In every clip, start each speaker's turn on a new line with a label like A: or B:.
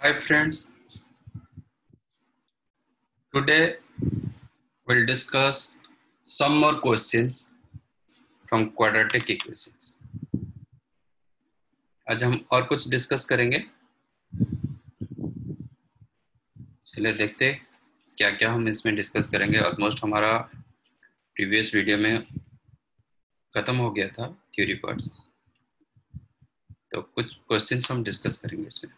A: Hi friends, today we'll discuss some more questions from quadratic equations. आज हम और कुछ डिस्कस करेंगे। चलिए देखते हैं क्या क्या हम इसमें डिस्कस करेंगे। ऑलमोस्ट हमारा प्रीवियस वीडियो में खत्म हो गया था थ्योरी पार्ट्स, तो कुछ क्वेश्चंस हम डिस्कस करेंगे इसमें।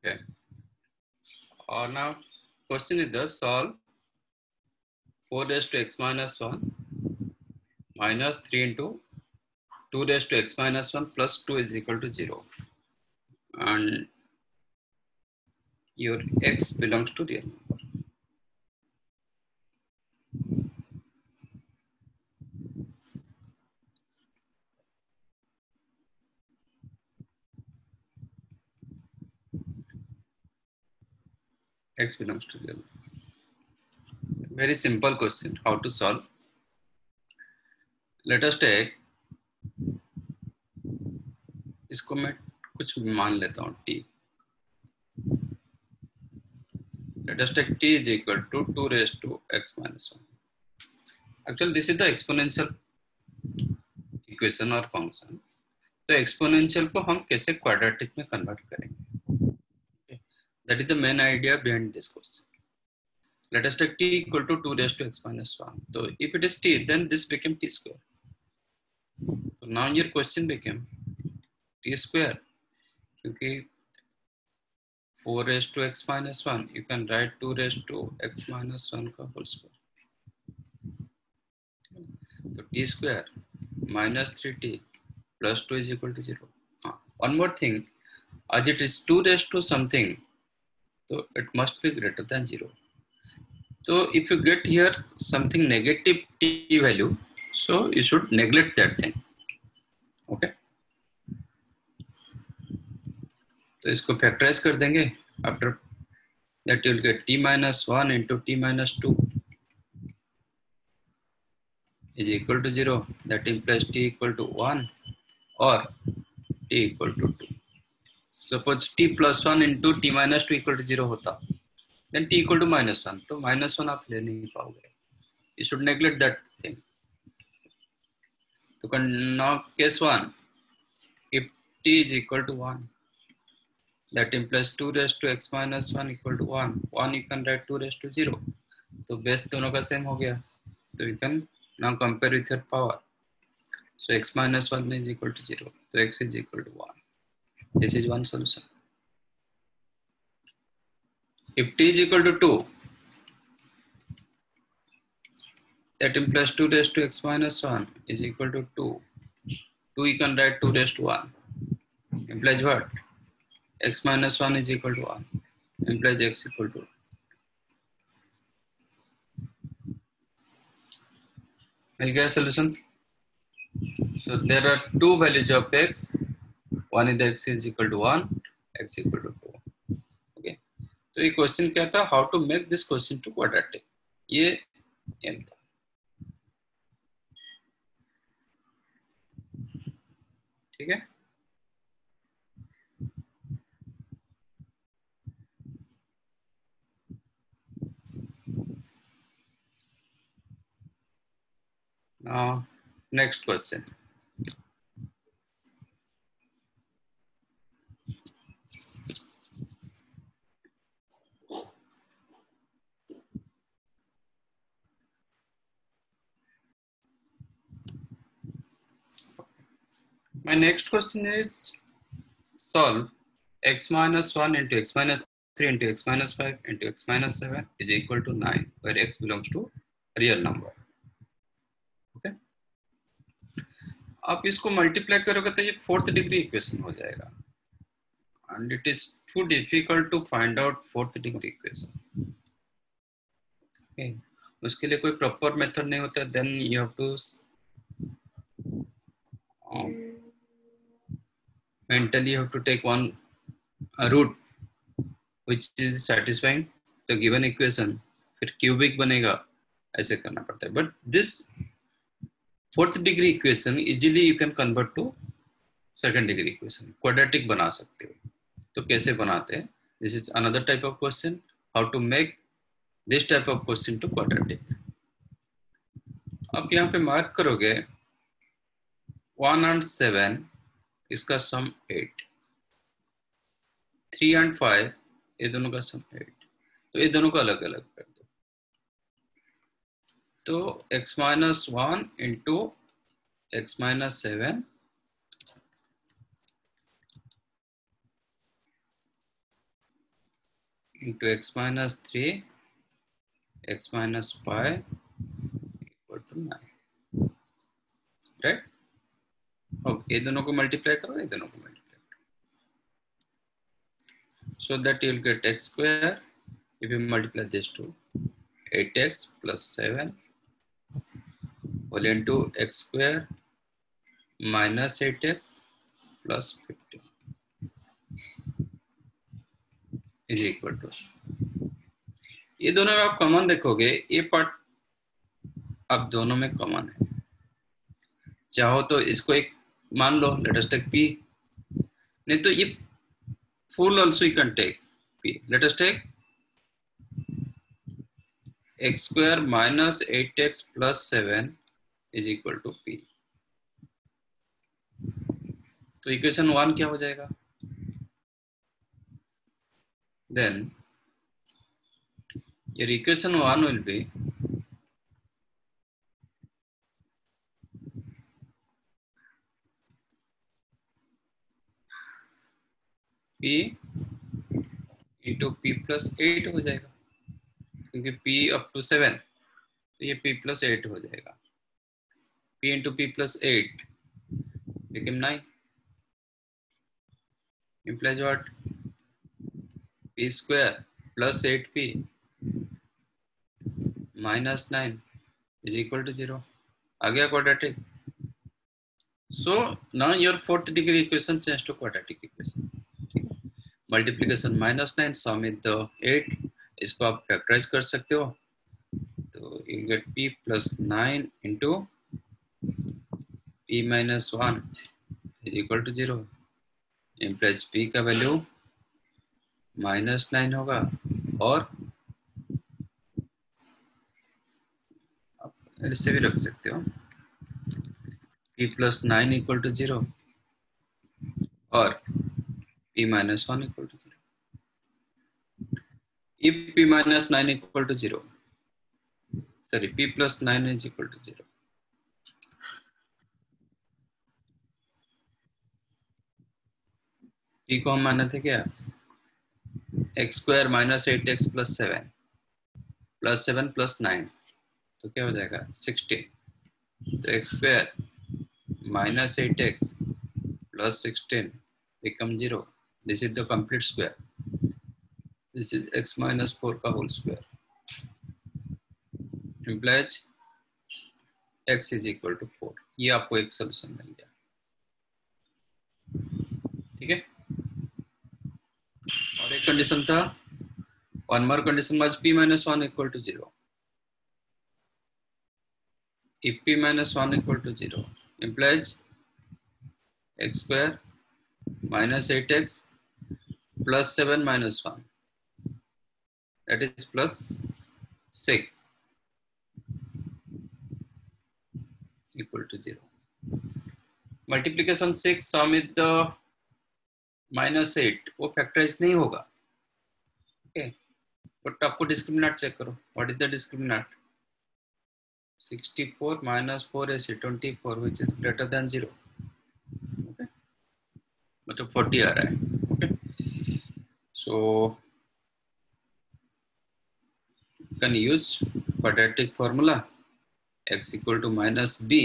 A: ओके, और now question is the solve 4 raised to x minus 1 minus 3 into 2 raised to x minus 1 plus 2 is equal to 0, and your x belongs to real number. X belongs to real number. Very simple question. How to solve? Let us take, इसको मैं कुछ मान लेता हूँ t. Let us take t is equal to 2 raised to x minus 1. Actually, this is the exponential equation or function. तो exponential को हम कैसे quadratic में convert करेंगे? That is the main idea behind this question. Let us take t equal to 2 raised to x minus 1. So if it is t, then this became t square. So now your question became t square. क्योंकि 4 raised to x minus 1, you can write 2 raised to x minus 1 का whole square. So t square minus 3t plus 2 is equal to 0. One more thing, as it is 2 raised to something, so it must be greater than 0. So if you get here something negative t value, so you should neglect that thing. Okay. तो इसको factorise कर देंगे. After that you will gate t minus 1 into t minus 2 is equal to 0. That implies t equal to 1 or t equal to 2. Suppose t plus 1 into t minus 2 equal to 0 होता, then t equal to minus 1. तो minus 1 आप ले नहीं पाओगे. You should neglect that thing. तो now case 1, if t is equal to 1, that implies 2 raised to x minus 1 equal to 1. 1 you can write 2 raised to 0. तो base दोनों का same हो गया. तो you can now compare with your power. So x minus 1 is equal to 0. So x is equal to 1. This is one solution. If t is equal to 2, that implies 2 raised to x minus 1 is equal to 2. 2 you can write 2 raised to 1. Implies what? X minus 1 is equal to 1. Implies x equal to 2. मिल गया solution. So there are two values of x. One is the x is equal to 1, x equal to 2. Okay. तो ये question क्या था? How to make this question to quadratic. ये M था. ठीक है. Now next question. My next question is solve x minus 1 into x minus 3 into x minus 5 into x minus 7 is equal to 9, where x belongs to real number. Okay. आप इसको multiply करोगे तो ये fourth degree equation हो जाएगा, and it is too difficult to find out fourth degree equation. Okay. उसके लिए कोई प्रॉपर मेथड नहीं होता. Then you have to mentally you have to take one root which is satisfying the given equation. फिर cubic बनेगा, ऐसे करना पड़ता है. But this fourth degree equation easily you can convert to second degree equation, quadratic बना सकते हो। तो कैसे बनाते हैं? This is another type of question, how to make this type of question to quadratic. आप यहाँ पे मार्क करोगे 1 and 7, इसका सम 8, 3 and 5, ये दोनों का सम 8, तो ये दोनों को अलग अलग कर दो। तो x-1 into x-7 into x-3 x-5 equal to 9, right. अब ये दोनों को मल्टीप्लाई करो, ये दोनों को मल्टीप्लाई करो, so that you will get x square. If you multiply this to 8x plus 7 whole into x square minus 8x plus 15 is equal to, ये दोनों में आप कॉमन देखोगे, ये पार्ट अब दोनों में कॉमन है। चाहो तो इसको एक मान लो, लेट अस टेक p, नहीं तो ये full also you can take p। Let us take x square minus 8x plus 7 is equal to p। तो इक्वेशन 1 क्या हो जाएगा? Then your equation 1 will be p into p plus 8 हो जाएगा, क्योंकि p up to 7, तो ये p plus 8 हो जाएगा। p into p plus 8 became 9, implies what? p square plus 8p minus 9 is equal to 0। आ गया quadratic। So now your fourth degree equation changed to quadratic equation। Multiplication -9 sum with the 8, इसको आप factorize कर सकते हो, तो you get p plus 9 into p minus 1 is equal to 0, implies p का value -9 होगा, और आप इससे भी रख सकते हो p plus 9 equal to 0 और p minus 1 equal to 0। If p minus 9 equal to 0, sorry, p plus 9 is equal to 0, p को हम माने थे क्या? x square minus 8x plus 7 plus 9, तो क्या हो जाएगा? 16। तो x square minus 8x plus 16 become 0। This is the complete square. This is x minus 4 का whole square, implies x is equal to 4। ये आपको एक सोल्यूशन मिल गया, ठीक है। और एक कंडीशन था, one more condition was p minus 1 equal to 0। If p minus 1 equal to 0, implies x square minus 8x plus 7 minus 1, that is plus 6 equal to 0। Multiplication 6 sum with the -8 वो factorize नहीं होगा, okay. But आपको discriminant check करो, what is the discriminant? 64 minus 4ac 24 which is greater than 0, okay, मतलब 40 आ रहा है, okay। So you can use quadratic formula, x equal to minus b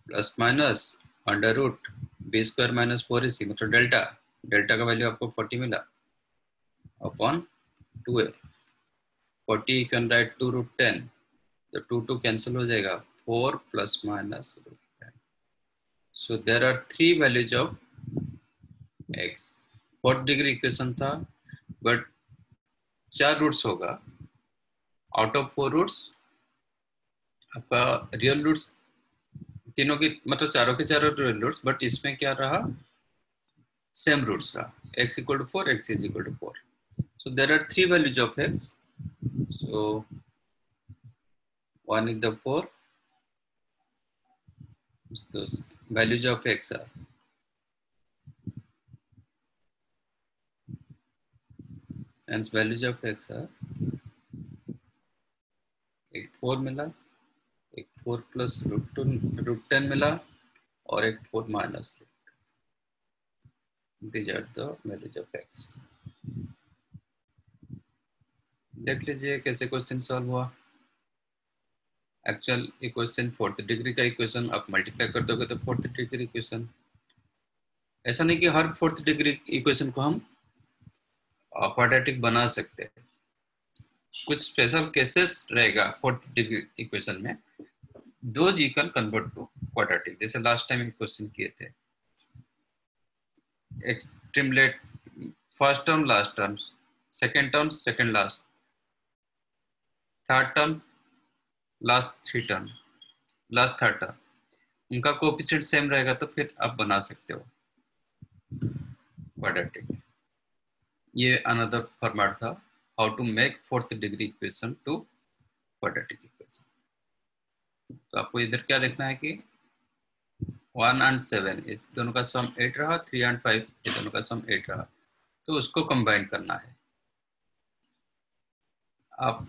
A: plus minus under root b square minus 4ac, मतलब delta का value आपको 40 मिला upon 2a। 40 you can write 2 root 10, तो 2 cancel हो जाएगा, 4 plus minus root 10। So there are 3 values of x। Fourth degree equation था, but 4 roots होगा, out of 4 roots आपका रियल रूट्स तीनों की मतलब चारों के चारों रियल रूट्स, बट इसमें क्या रहा, सेम रूट्स रहा, x equal to 4, x is equal to 4. So there are three values of x. So one is the 4. Those values of x are hence values of x are एक 4 मिला, एक 4 plus √10 मिला और एक 4 minus root. These are the values of x. देख लीजिए कैसे question solve हुआ. एक्चुअल इक्वेशन फोर्थ डिग्री का इक्वेशन आप मल्टीप्लाई कर दोगे तो फोर्थ डिग्री इक्वेशन. ऐसा नहीं कि हर फोर्थ डिग्री इक्वेशन को हम क्वाड्रेटिक बना सकते हैं. कुछ स्पेशल केसेस रहेगा फोर्थ डिग्री इक्वेशन में, those you can convert to quadratic. जैसे लास्ट टाइम एक क्वेश्चन किए थे, extremely first term last term, second term second last, third term last three term, last third term, उनका coefficient same रहेगा तो फिर आप बना सकते हो क्वाड्रेटिक. ये अनदर फॉर्मेट था, how to make fourth degree equation to quadratic equation. तो आपको इधर क्या देखना है कि 1 and 7 इस दोनों का सम 8 रहा, 3 and 5 ये दोनों का सम 8 रहा, तो उसको कंबाइन करना है. आप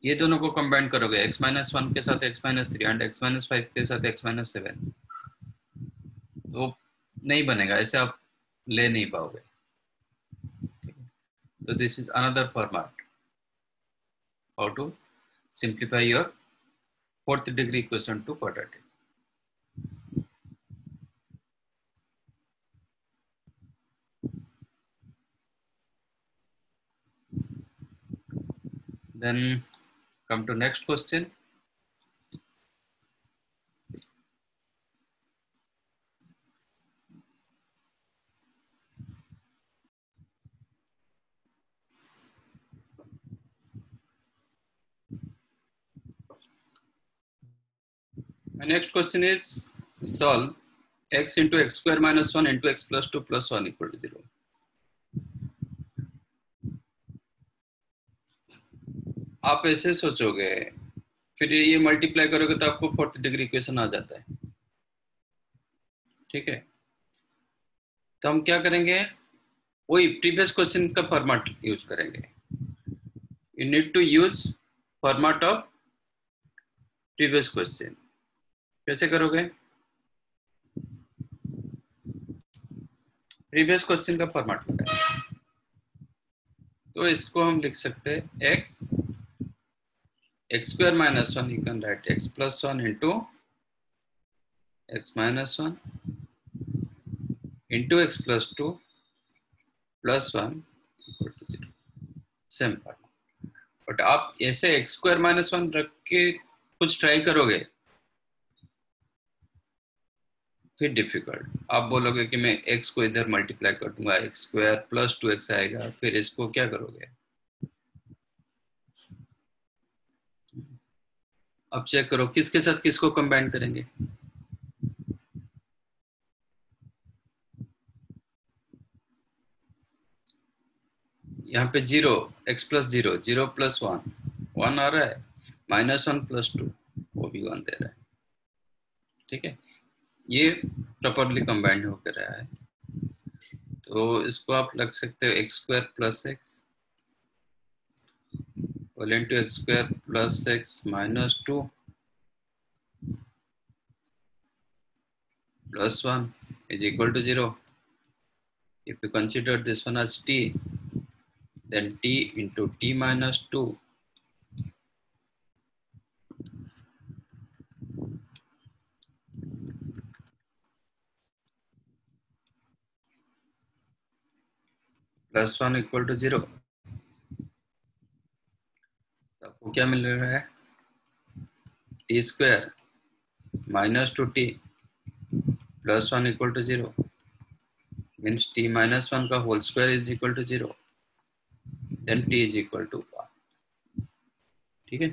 A: ये दोनों को कंबाइन करोगे x-1 के साथ x-3 एंड x-5 के साथ x-7, तो नहीं बनेगा, ऐसे आप ले नहीं पाओगे. तो this is another format how to simplify your fourth degree equation to quadratic. Then come to next question. My next question is solve x into x square minus 1 into x plus 2 plus 1 equal to 0. आप ऐसे सोचोगे, फिर ये multiply करोगे तो आपको fourth degree equation आ जाता है. ठीक है, तो हम क्या करेंगे, वही प्रीवियस क्वेश्चन का फॉर्मेट यूज करेंगे. You need to use format of previous question. कैसे करोगे, प्रीवियस क्वेश्चन का फॉर्मेट लगाएंगे. तो इसको हम लिख सकते हैं x square minus 1, you can write x plus 1 into x minus 1 into x plus 2 plus 1 equal to 0. Same format. But आप ऐसे x square minus 1 रख के कुछ ट्राई करोगे फिर डिफिकल्ट. आप बोलोगे कि मैं x को इधर मल्टीप्लाई कर दूंगा, x स्क्वायर प्लस 2x आएगा, फिर इसको क्या करोगे. अब चेक करो किसके साथ किसको कंबाइन करेंगे. यहाँ पे 0 x प्लस 0, 0 प्लस 1, 1 आ रहा है, -1 प्लस 2 वो भी 1 दे रहा है. ठीक है, ये प्रॉपरली कंबाइंड होकर रहा है. तो इसको आप लग सकते हो x square plus x into x square plus x minus 2 plus 1 is equal to 0. If you consider this one as t, then t into t minus 2 plus 1 equal to 0. आपको क्या मिल रहा है, t square minus 2t plus 1 equal to 0 means t minus 1 का whole square is equal to 0. then t is equal to 1. ठीक है,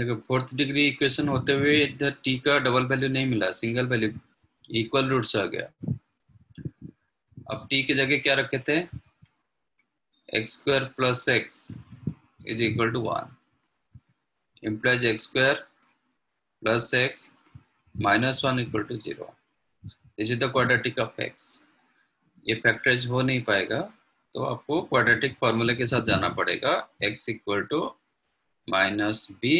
A: देखो fourth degree equation होते हुए इधर टी का डबल वैल्यू नहीं मिला, सिंगल वैल्यू इक्वल रूट्स आ गया। अब टी की जगह क्या रखे थे, x square plus x is equal to 1 implies x square plus x minus 1 equal to 0. This is the quadratic of x. ये फैक्टराइज हो नहीं पाएगा, तो आपको क्वाड्रेटिक फॉर्मूले के साथ जाना पड़ेगा। x equal to minus b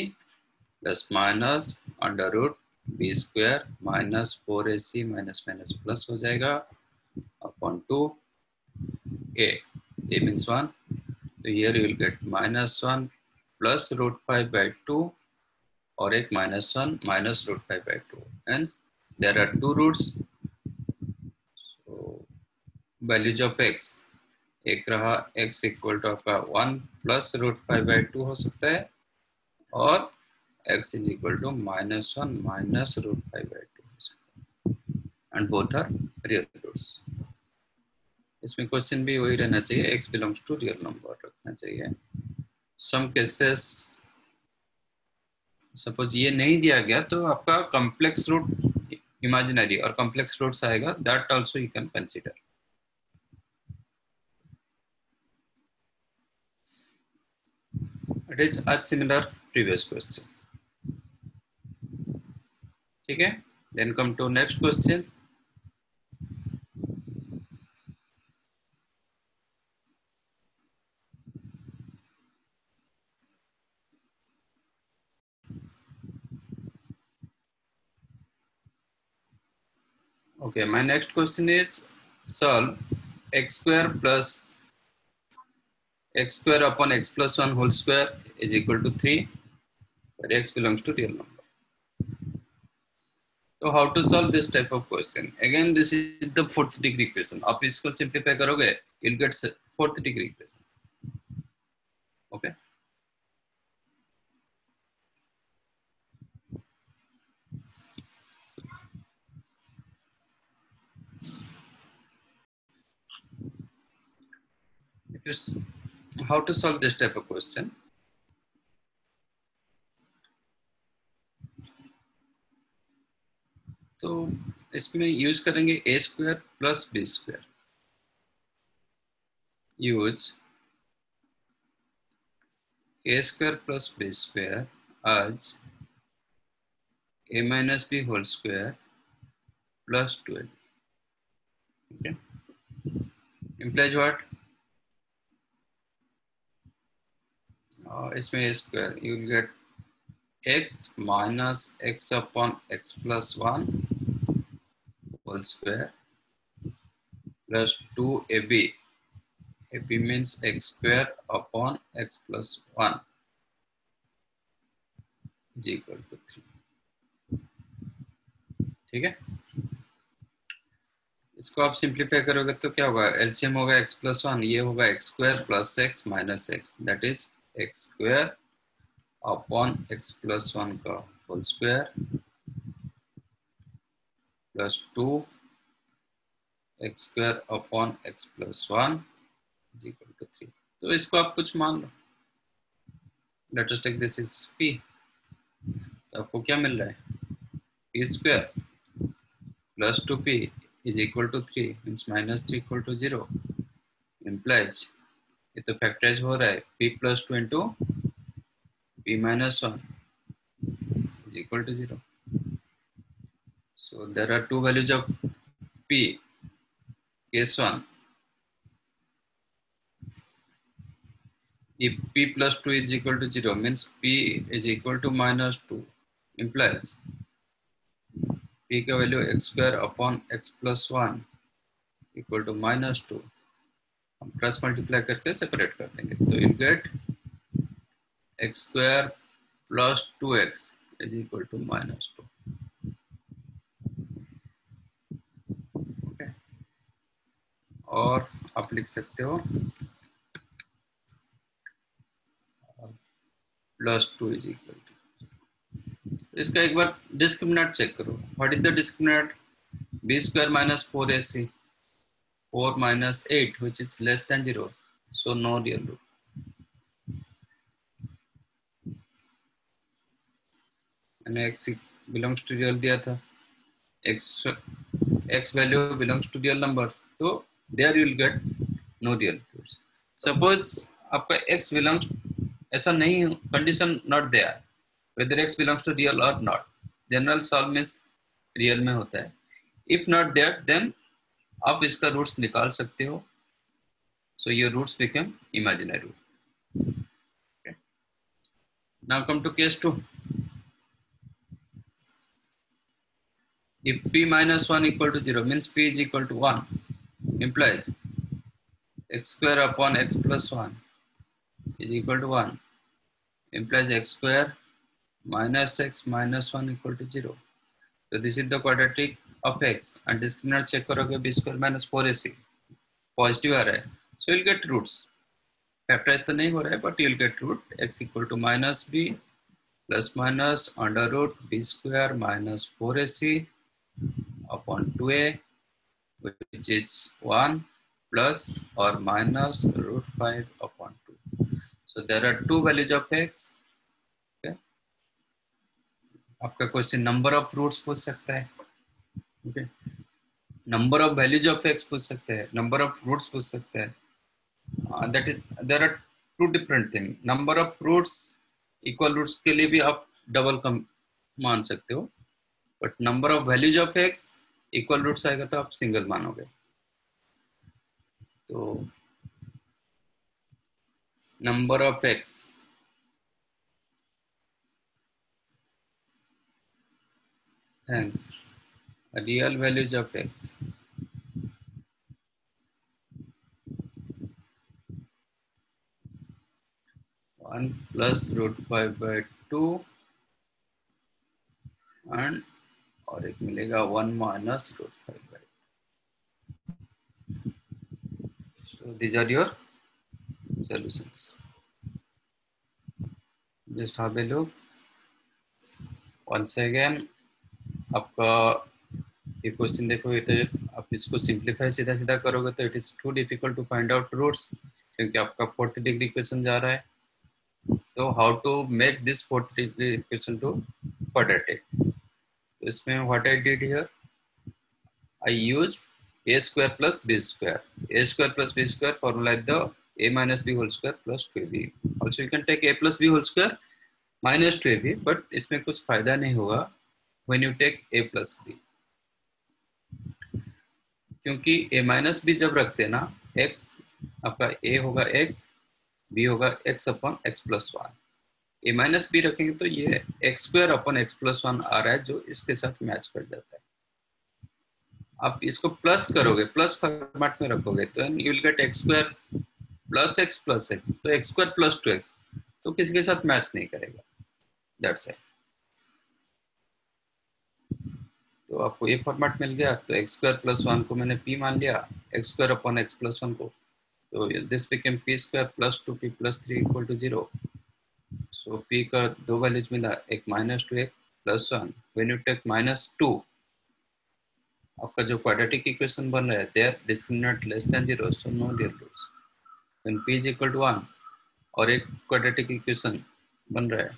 A: plus minus under root b square minus 4ac minus minus plus हो जाएगा अपॉन 2 a मीन्स 1। तो here you will get minus 1 plus root 5 by 2 और एक minus 1 minus root 5 by 2। Hence there are two roots, so values of x एक रहा x equal to आपका 1 plus root 5 by 2 हो सकता है, और x is equal to minus 1 minus root 5 by 2 and both are real roots. इसमें question भी वही रहना चाहिए, x belongs to real number रखना चाहिए। सम केसेस सपोज ये नहीं दिया गया तो आपका कॉम्प्लेक्स रूट इमेजिनरी और कॉम्प्लेक्स रूट्स आएगा, that also you can consider. It is as similar previous question. ठीक है, then come to next question. Okay, my next question is solve x square plus x square upon x plus 1 whole square is equal to 3 where x belongs to real number. So how to solve this type of question? Again, this is the fourth degree equation. आप इसको simplify करोगे, you'll get fourth degree equation. Okay. How to solve this type of question? तो इसमें use करेंगे a square plus b square. Use a square plus b square as a minus b whole square plus 12. Okay, implies what? इसमें a square you will get x minus x upon x plus 1 whole square plus 2ab. ab means x square upon x plus 1 is equal to 3. ठीक है, इसको आप simplify करोगे तो क्या होगा, LCM होगा x प्लस 1, ये होगा x square plus x minus x, that is x square upon x plus 1 का whole square plus 2 x square upon x plus 1 is equal to 3। तो इसको आप कुछ मान लो, let us take this is p। तो आपको क्या मिल रहा है, p square plus 2p is equal to 3 means minus 3 equal to 0 implies ये तो फैक्टराइज हो रहा है, p plus 2 into p minus 1 is equal to 0. So there are two values of p. Case 1, if p plus 2 is equal to 0 means p is equal to minus 2 implies p का value x square upon x plus 1 equal to minus 2, हम plus multiply करके separate कर देंगे, तो you get x square plus 2x is equal to minus 2। Okay, और आप लिख सकते हो प्लस 2 इज इक्वल टू, इसका एक बार डिस्क्रिमिनेंट चेक करो। What is the discriminant, b square minus 4ac 4 minus 8 which is less than 0, so no real root. मैंने x belongs to real दिया था, x value belongs to real number, तो there you will get no real roots. Suppose आपका x belongs, ऐसा नहीं, condition not there whether x belongs to real और नॉट, general solve means real में होता है। इफ नॉट देयर देन आप इसका रूट्स निकाल सकते हो, so your roots become imaginary root. Okay. Now come to case 2. If p minus 1 equal to 0 means p is equal to 1, implies x square upon x plus 1 is equal to 1, implies x square minus x minus 1 equal to 0. So this is the quadratic of x, and discriminant check करोगे b square minus 4ac positive आ रहा है, so you'll get roots. Factorise तो नहीं हो रहा है, but you'll get root x equal to minus b plus minus under root b square minus 4ac upon 2a, which is 1 plus or minus root 5 upon 2. So there are two values of x. Okay. आपका question number of roots पूछ सकता है, okay. Number of values of x पूछ सकते हैं, number of roots पूछ सकते हैं. That is, there are two different things. Number of roots, equal roots के लिए भी आप डबल कम मान सकते हो, but number of values of x equal roots आएगा तो आप सिंगल मानोगे. तो number of x hence real values of x (1 plus root 5 by 2) and और एक मिलेगा 1 minus root 5 by 2. So these are your solutions. Just have a look once again. आपका ये क्वेश्चन देखो, आप इसको सिंप्लीफाई सीधा सीधा करोगे तो it is too difficult to find out roots, क्योंकि आपका फोर्थ डिग्री क्वेश्चन जा रहा है. तो how to make this fourth degree question to quadratic. तो इसमें what I did here, I use a square plus b square. A square plus b square formula is the a minus b whole square plus 2ab. Also you can take a plus b whole square minus 2ab, but इसमें कुछ फायदा नहीं होगा when you take a plus b, क्योंकि a minus b जब रखते हैं ना, x आपका a होगा x, b होगा x upon x plus 1. a minus b रखेंगे तो ये x square अपन x plus 1 आ रहा है, जो इसके साथ मैच कर जाता है. आप इसको प्लस करोगे, प्लस फॉर्मेट में रखोगे तो you will get x square plus x, तो एक्स स्क्वायर प्लस 2x तो किसी के साथ मैच नहीं करेगा. That's it. तो आपको ये फॉर्मेट मिल गया, तो एक्स स्क्वायर प्लस 1 को मैंने p मान लिया, x square upon x plus 1 को, तो this became p square plus 2p plus 3 equal to 0. So p का दो वैल्यूज मिला, एक माइनस 2 एक plus 1. When you take minus 2, आपका जो क्वाड्रेटिक इक्वेशन बन रहा है, their discriminant less than 0, so no real roots. When p is equal to 1 और एक क्वाड्रेटिक इक्वेशन बन रहा है,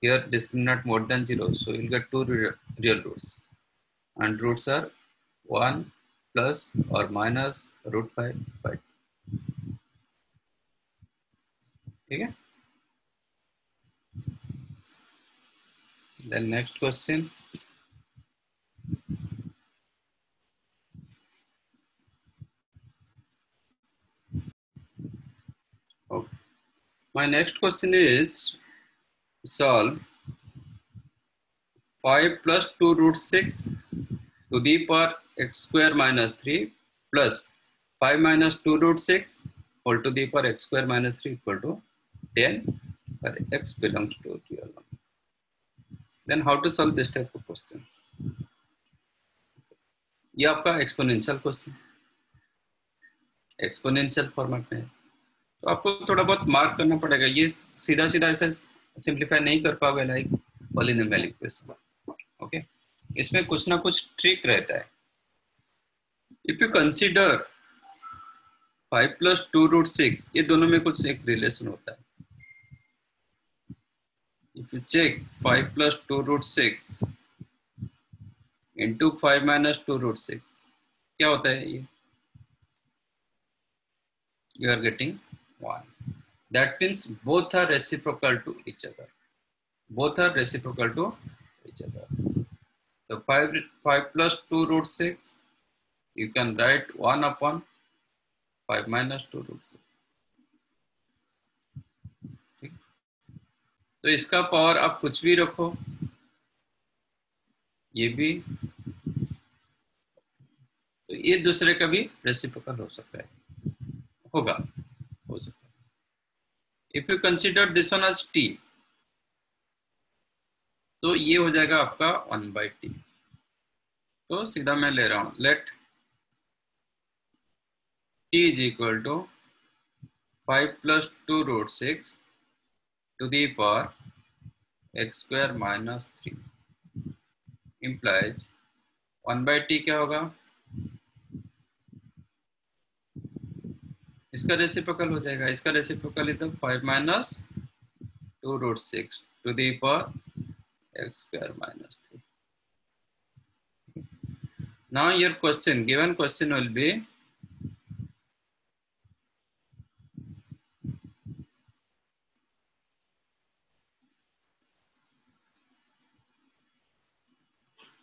A: here discriminant more than 0, so you will get two real roots, and roots are 1 plus or minus root 5 by 2. ठीक है. Then next question. Okay. My next question is solve 5 plus 2 root 6 to the power x square minus 3 plus 5 minus 2 root 6 whole to the power x square minus 3 equal to 10 where x belongs to real number. Then how to solve this type of question? ये आपका exponential question, exponential format में है, तो आपको थोड़ा बहुत mark करना पड़ेगा. ये सीधा सीधा ऐसे सिंप्लीफाई नहीं कर पाओगे लाइक पॉलिनोमियल इक्वेशन. ओके, इसमें कुछ ना कुछ ट्रिक रहता है. If you consider 5 plus 2 root 6, ये दोनों में कुछ एक रिलेशन होता है. If you check 5 plus 2 root 6 into 5 minus 2 root 6, क्या होता है ये? You are getting 1. That means both are reciprocal to each other. Both are reciprocal to each other. So 5 plus 2 root 6, you can write 1 upon 5 minus 2 root 6. ठीक, तो इसका power आप कुछ भी रखो, ये भी, तो ये दूसरे का भी रेसिप्रोकल हो सकता है, होगा, हो सकता है. If you consider this one as t, तो ये हो जाएगा आपका 1/t. तो सीधा मैं ले रहा हूं, let t is equal to 5 plus 2 root 6 to the power x square minus 3 implies 1/t क्या होगा? इसका रेसिप्रोकल हो जाएगा, इसका रेसिप्रोकल इधर 5 minus 2 root 6 to the power x square minus 3. Now your question, given question will be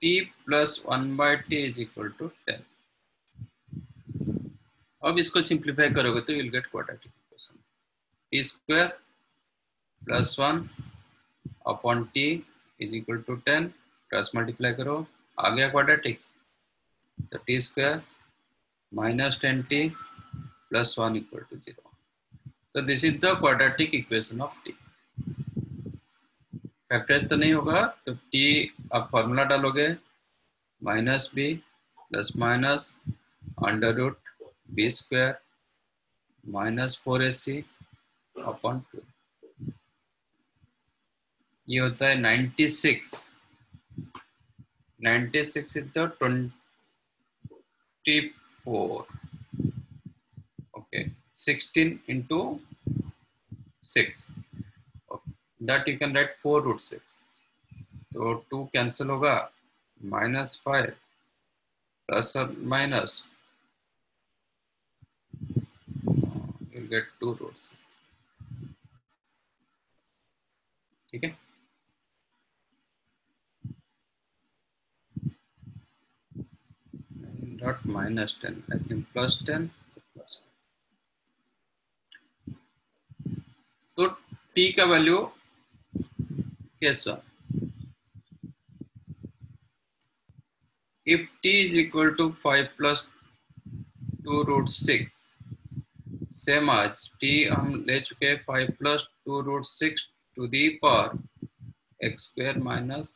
A: t plus 1/t is equal to 10. अब इसको simplify करोगे तो you'll get quadratic equation. t square plus 1 upon t is equal to 10. Cross multiply करो, आ गया quadratic. तो t square minus 10t plus 1 equal to 0. So this is the quadratic equation of t. Factorize तो नहीं होगा, तो t आप formula डालोगे minus b plus minus under root b square minus 4ac upon 2. ये होता है 96. 96 is the 24. Okay, 16 into 6. That you can write 4 root 6. तो 2 कैंसिल होगा, माइनस 5 प्लस और माइनस, you'll get 2 root 6. ठीक है, not minus 10, I think plus 10 plus 1. तो t का वैल्यू कैसा? If t is equal to 5 plus 2 root 6, same आज t हम ले चुके हैं 5 plus 2 root 6 to the power x square minus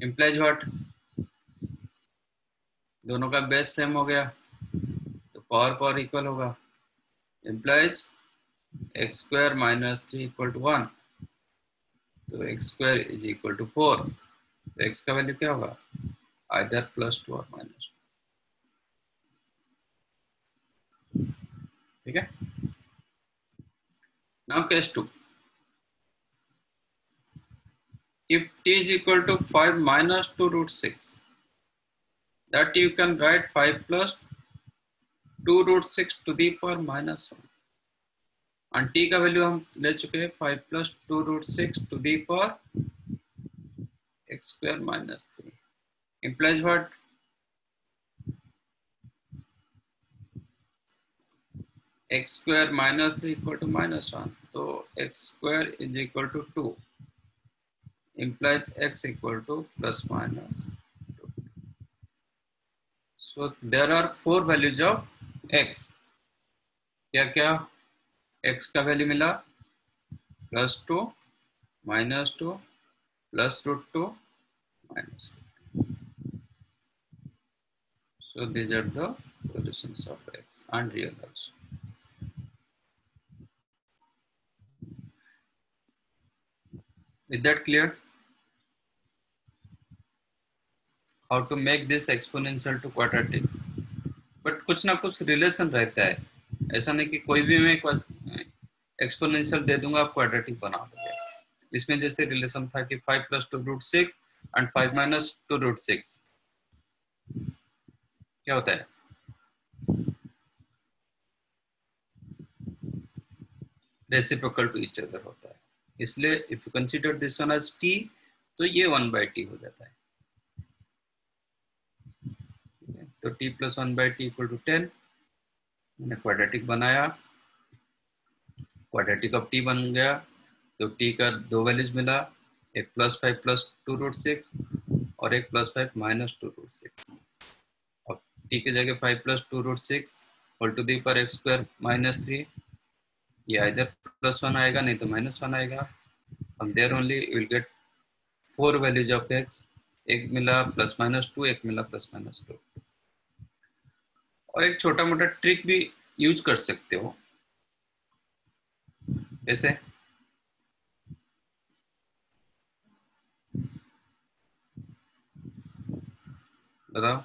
A: implies what? दोनों का बेस सेम हो गया तो पावर पावर इक्वल होगा. implies x square minus 3 equal to 1. तो x square is equal to 4. तो x का वैल्यू क्या होगा? either plus 2 or minus 2. ठीक है. Now case 2. If t is equal to 5 minus 2 root 6, that you can write 5 plus 2 root 6 to the power minus 1. And t का value हम ले चुके हैं 5 plus 2 root 6 to the power x square minus 3. Implies what? x square minus 3 equal to minus 1. So x square is equal to 2. Implies x equal to plus minus 2. So there are 4 values of x. क्या क्या? x का value मिला +2, -2, +√2, -2. So these are the solutions of x and real also. Is that clear? How to make this exponential to quadratic? But कुछ ना कुछ relation रहता है, ऐसा नहीं कि कोई भी में एक्सपोनेंशियल दे दूंगा, आप क्वाड्रेटिक बना दोगे। इसमें जैसे रिलेशन था कि 5 + 2√6 एंड 5 - 2√6 क्या होता है, रेसिप्रोकल टू ईच अदर होता है। इसलिए if you consider this one as t, तो ये 1/t हो जाता है। तो t + 1/t = 10। मैंने क्वाड्रेटिक बनाया, क्वाड्रेटिक ऑफ t बन गया। तो t का दो वैल्यूज मिला, एक +5 + 2√6 और एक +5 - 2√6। अब t की जगह 5 + 2√6 whole to the power x² -3, ये इधर +1 आएगा, नहीं तो -1 आएगा। हम there only will get 4 values of x, एक मिला +-2, एक मिला +-2। और एक छोटा मोटा ट्रिक भी यूज कर सकते हो, ऐसे बताओ।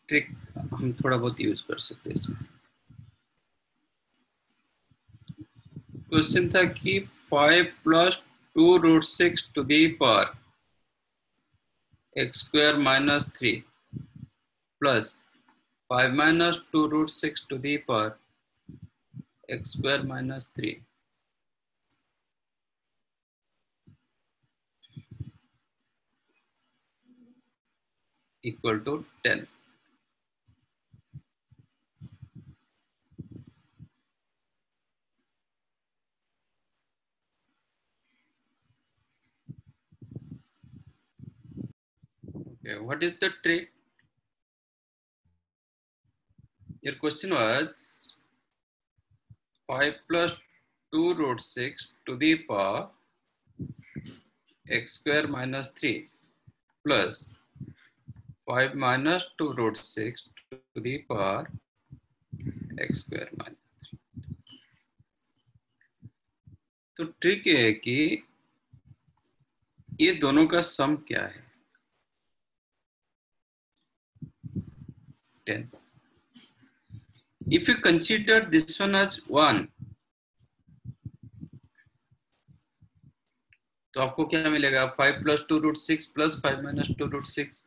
A: ट्रिक हम थोड़ा बहुत यूज कर सकते हैं इसमें। क्वेश्चन था कि 5 + 2√6 to the power x² - 3 plus 5 - 2√6 to the power x² - 3 = 10। Okay, what is the trick? Your question was 5 + 2√6 to the power x² - 3 plus 5 - 2√6 to the power x² - 3। तो ट्रिक ये है कि ये दोनों का सम क्या है, 10। If you consider this one as 1, तो आपको क्या मिलेगा, 5 + 2√6 प्लस 5 - 2√6,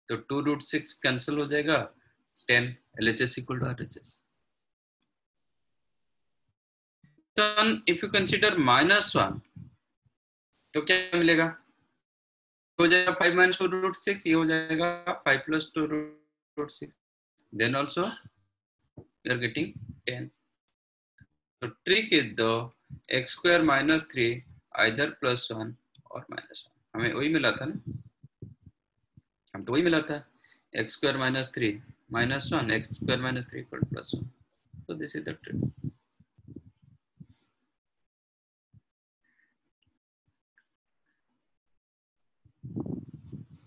A: तो 2√6 कैंसिल हो जाएगा, 10 LHS = RHS। If you consider -1, तो क्या मिलेगा, हो जाएगा 5 - 2√6, ये हो जाएगा 5 + 2√6, then also you are getting 10। तो trick is the x² - 3 either +1 or -1। हमें वही मिला था ना, हम तो वही मिला था, x² - 3 -1, x² - 3 = +1। So this is the trick।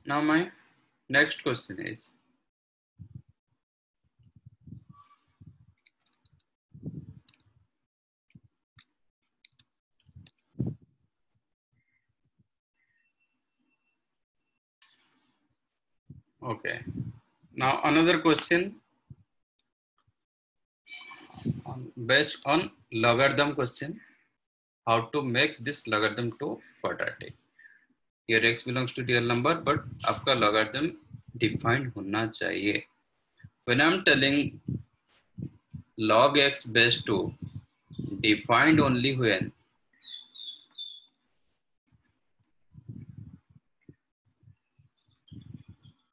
A: Now my next question is, okay, now another question based on logarithm question, how to make this logarithm to quadratic। Here x belongs to real number, but आपका logarithm defined होना चाहिए। When I'm telling log x base 2 defined only when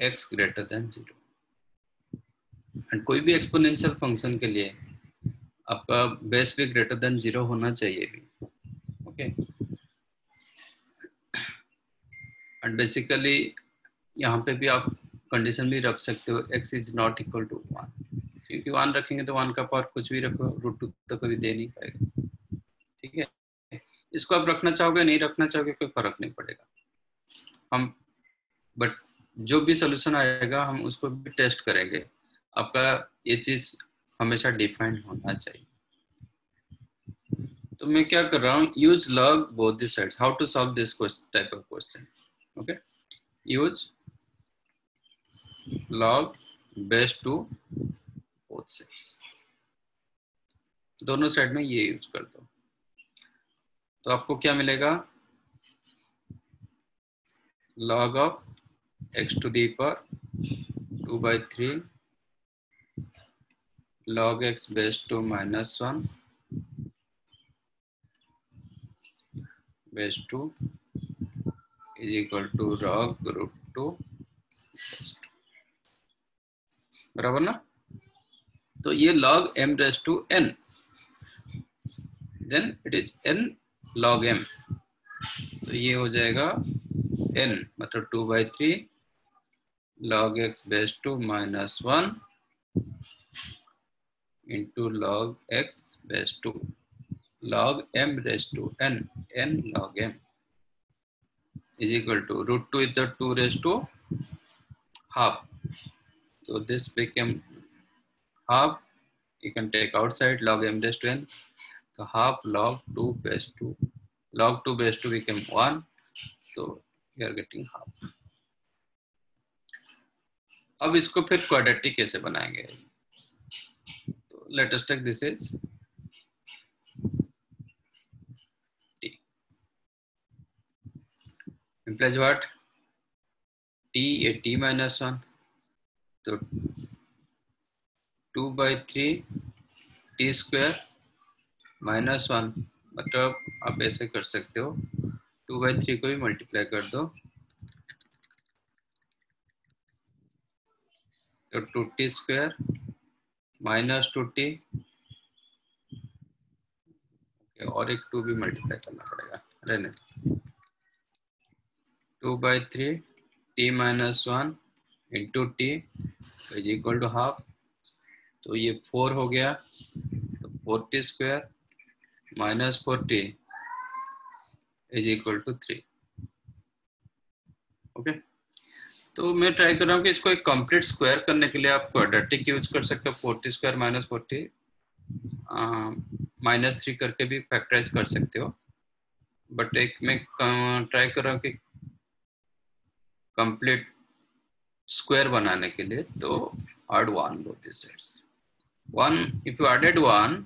A: x greater than 0, and कोई भी exponential function के लिए आपका base भी greater than 0 होना चाहिए भी, ओके। एंड बेसिकली यहाँ पे भी आप कंडीशन भी रख सकते हो, x is not equal to 1, क्योंकि 1 रखेंगे तो 1 का पावर कुछ भी रखो, √2 तो कभी दे नहीं पाएगा, ठीक है। इसको आप रखना चाहोगे, नहीं रखना चाहोगे, कोई फर्क नहीं पड़ेगा। हम बट जो भी सोल्यूशन आएगा हम उसको भी टेस्ट करेंगे, आपका ये चीज हमेशा डिफाइंड होना चाहिए। तो मैं क्या कर रहा हूँ, use log both the sides. How to solve this type of question, okay. यूज log base 2 both sides, दोनों साइड में ये यूज कर दो, तो आपको क्या मिलेगा, log of x to the power 2/3 log x base 2 minus 1 base 2 is equal to log root 2 बराबर ना। तो ये log m raised to n, then it is n log m, तो ये हो जाएगा n मतलब 2/3 log x base 2 minus 1 into log x base 2 log m raised to n, n log m is equal to root 2 is the 2 raised to half, so this became half, you can take outside log m raised to n, so half log 2 base 2, log 2 base 2 became 1, so we are getting half। अब इसको फिर quadratic कैसे बनाएंगे, तो let us take this is t implies what, t a t minus 1, तो 2/3 t square minus 1, मतलब आप ऐसे कर सकते हो 2/3 को भी मल्टीप्लाई कर दो, तो 2t स्क्वायर माइनस 2t, और एक 2 भी मल्टीप्लाई करना पड़ेगा, रहने 2/3 t minus 1 into t is equal to half, तो ये 4 हो गया, तो 4t square minus 4t is equal to 3। Okay, तो मैं ट्राई कर रहा हूँ कि इसको एक कंप्लीट स्क्वायर करने के लिए आप क्वाड्रेटिक यूज कर सकते हो, 4t स्क्वायर माइनस 4t -3 करके भी फैक्टराइज कर सकते हो, बट एक मैं ट्राई कर रहा हूँ कि कंप्लीट स्क्वायर बनाने के लिए, तो add 1 both these sides, 1 if you added 1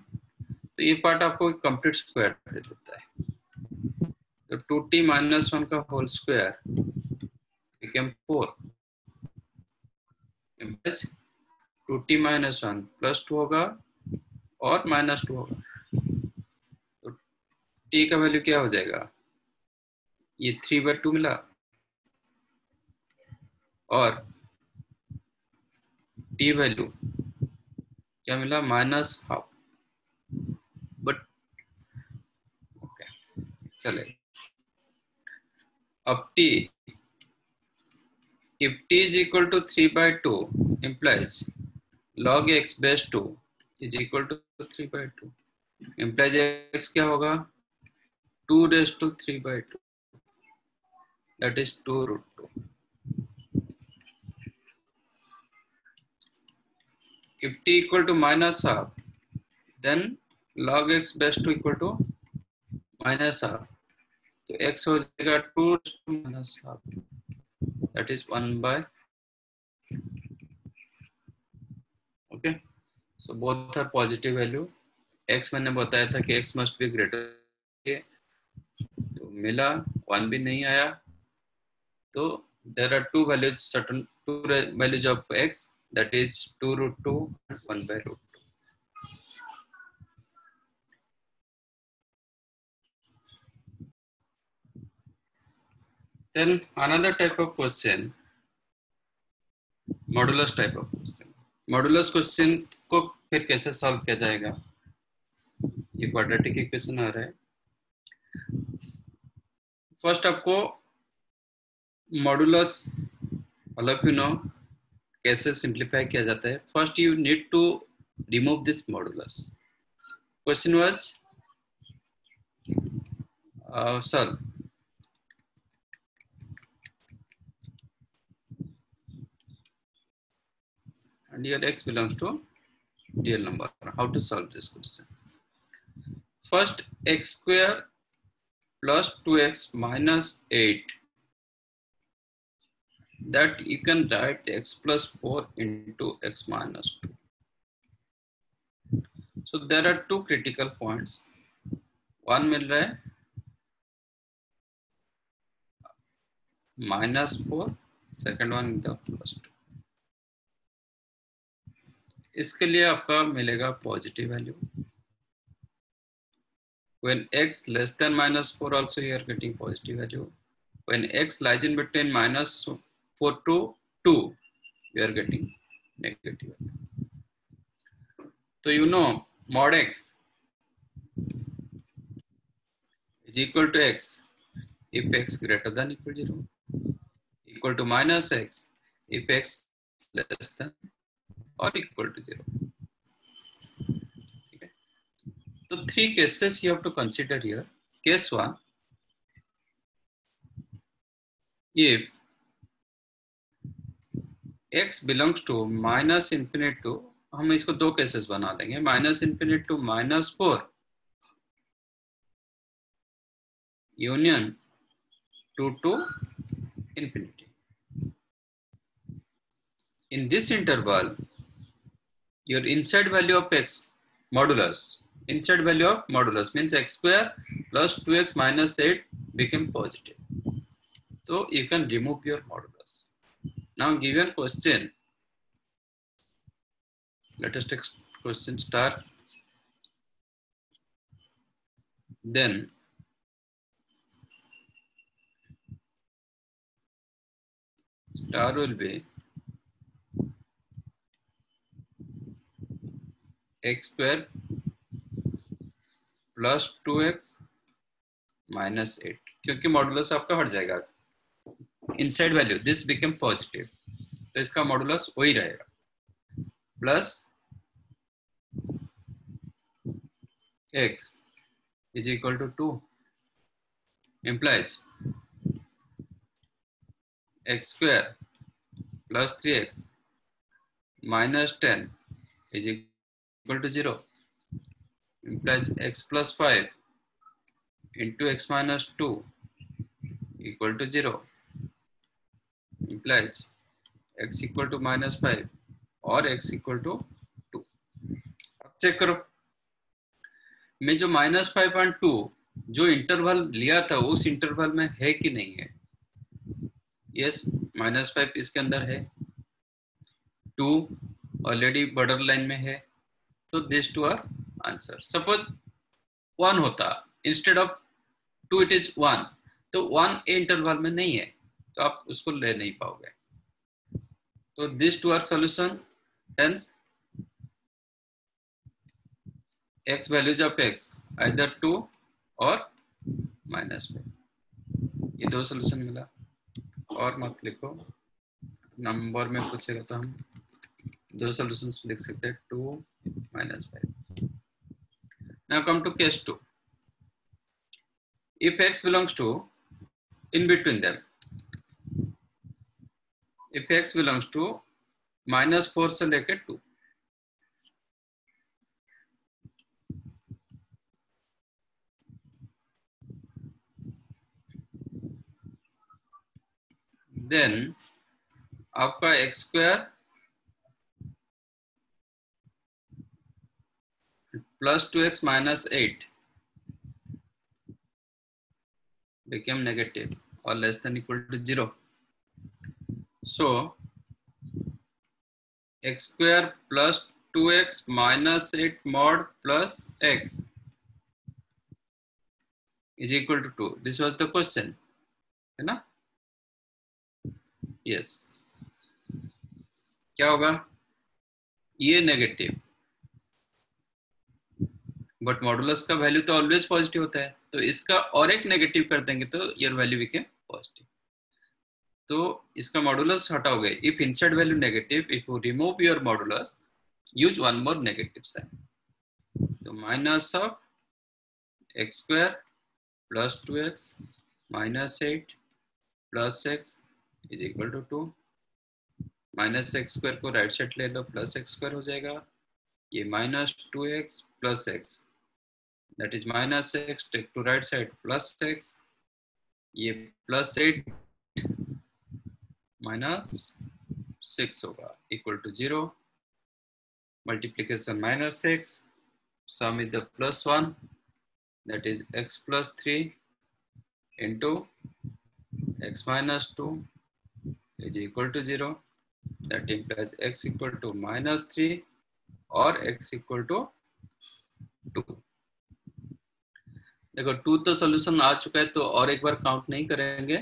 A: तो ये पार्ट आपको कंप्लीट स्क्वायर दे देता है, तो 2t minus 1 का whole square became 4, 2t minus 1 plus 2 होगा और माइनस 2 होगा, तो t का वैल्यू क्या हो जाएगा, ये 3/2 मिला और t वैल्यू क्या मिला, माइनस हाफ, बट ओके चले। अब t if t is equal to 3/2 implies log x base 2 is equal to 3/2, implies x क्या होगा, 2 raised to 3/2, that is 2 root 2। If t equal to minus half, then log x base 2 equal to minus half, तो x हो जाएगा 2 raised to minus half, that is 1/, okay, so both are positive value, x मैंने बताया था कि x must be greater, तो मिला 1 भी नहीं आया, तो there are two values, certain two values of x, that is 2 root 2 and 1/√2। Then another type of question, modulus type of question। Modulus question को फिर कैसे सॉल्व किया जाएगा, ये क्वाड्रेटिक इक्वेशन आ रहा है, फर्स्ट आपको modulus all of you know कैसे सिंप्लीफाई किया जाता है, first you need to remove this modulus. Question was solve and here x belongs to real number. How to solve this question? First, x square plus 2x minus 8 that you can write x plus 4 into x minus 2. So there are two critical points. One मिल रहा है -4, second one is the +2. इसके लिए आपका मिलेगा positive value. When x less than -4 also you are getting positive value. When x lies in between -4 to 2, you are getting negative value. So you know mod x is equal to x if x greater than equal to 0, equal to minus x if x less than or equal to 0. Okay. So three cases you have to consider here. Case 1, if x belongs to -∞ to, हम इसको दो cases बना देंगे, -∞ to -4 union 2 to infinity. In this interval, your inside value of x modulus, inside value of modulus means x square plus 2x minus 8 became positive. So you can remove your modulus. Now given question, let us take question star. Then star will be x square plus 2x minus 8, क्योंकि modulus आपका हट जाएगा. Inside value this become positive, तो इसका modulus वही रहेगा, plus x is equal to 2 implies x square plus 3x minus 10 is equal to 0, implies x plus 5 into x minus 2 equal to 0, implies x equal to -5 और x equal to 2. अब check करो, मैं जो -5 और 2 जो interval लिया था उस इंटरवल में है कि नहीं है. यस, -5 इसके अंदर है, 2 ऑलरेडी बॉर्डर लाइन में है, तो this two are answer. Suppose 1 होता, इंस्टेड ऑफ 2 इट इज 1, तो 1 इंटरवल में नहीं है, तो आप उसको ले नहीं पाओगे. तो this two are solution. Hence x values of x either 2 और -5. ये दो सॉल्यूशन मिला. और मत लिखो, नंबर में पूछेगा तो हम दो सॉल्यूशंस लिख सकते हैं, 2 -5. Now come to case 2. If x belongs to, in between them, if x belongs to -4 से लेकर 2, then आपका x square plus 2x minus 8 became negative or less than equal to 0. So x square plus 2x minus 8 mod plus x is equal to 2. This was the question, है ना? Yes. क्या होगा? ये negative, but modulus का value तो always positive होता है, तो इसका और एक नेगेटिव कर देंगे तो योर वैल्यू बिकेम पॉजिटिव. तो इसका मॉडुलस हटाओगे. If inside value negative, if you remove your modulus, use one more negative sign. तो minus of x square plus 2x minus 8 plus x is equal to 2. Minus x square को right side ले लो, plus x square हो जाएगा. ये -2x plus x, that is -x, take to right side plus x. ये +8 -6 होगा equal to 0. Multiplication -6, some is the +1, that is x plus 3 into x minus 2 is equal to 0. That implies x equal to -3 और x equal to 2. देखो 2 तो solution आ चुका है, तो और एक बार काउंट नहीं करेंगे,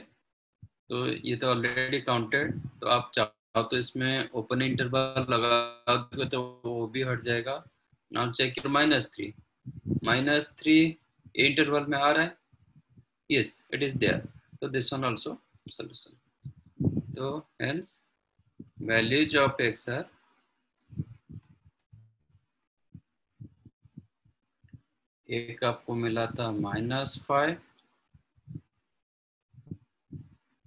A: तो ये तो ऑलरेडी काउंटेड. तो आप चाहो तो इसमें ओपन इंटरवल लगा दोगे तो वो भी हट जाएगा. नाउ चेक योर -3 इंटरवल में आ रहा है. Yes, it is there. तो दिस वन आल्सो सॉल्यूशन. तो hence values of x are एक आपको मिला था -5,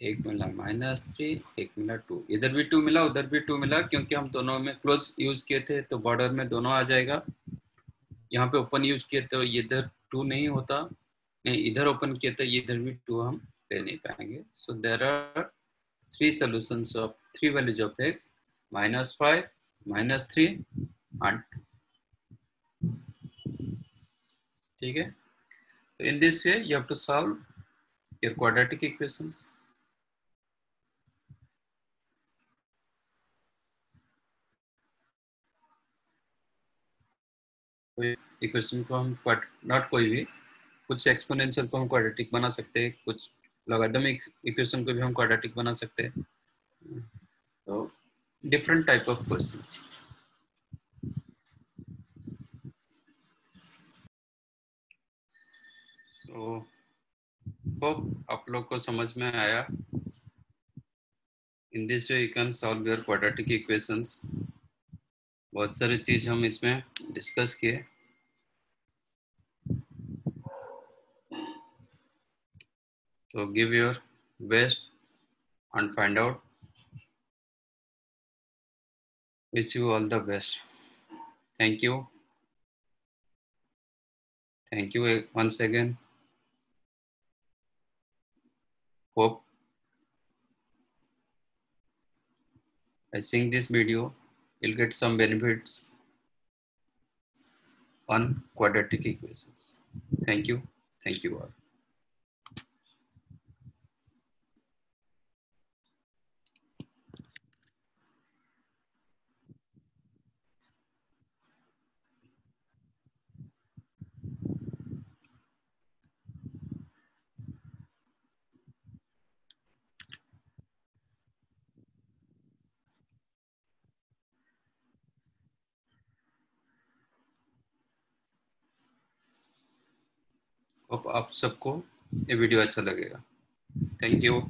A: एक मिला -3, एक मिला 2. इधर भी 2 मिला, उधर भी 2 मिला, क्योंकि हम दोनों में क्लोज यूज किए थे तो बॉर्डर में दोनों आ जाएगा. यहाँ पे ओपन यूज किए तो इधर 2 नहीं होता, नहीं इधर ओपन किए तो इधर भी 2 हम ले नहीं पाएंगे. So there are 3 solutions of 3 values of x, -5, -3 and 2. ठीक है. तो in this way you have to solve your quadratic equations. कोई इक्वेशन को हम नॉट कोई भी, कुछ एक्सपोनेंशियल को हम क्वाड्रेटिक बना सकते हैं, कुछ लॉगरिथमिक इक्वेशन को भी हम क्वाड्रेटिक बना सकते हैं. तो डिफरेंट टाइप ऑफ क्वेश्चंस. तो होप आप लोग को समझ में आया. इन this way you can solve your quadratic equations. बहुत सारी चीज हम इसमें डिस्कस किए. So give your best and find out. Wish you all the best. Thank you. Thank you once again. Hope by seeing this video, you'll get some benefits on quadratic equations. Thank you. Thank you all. Hope आप सबको ये video अच्छा लगेगा. Thank you.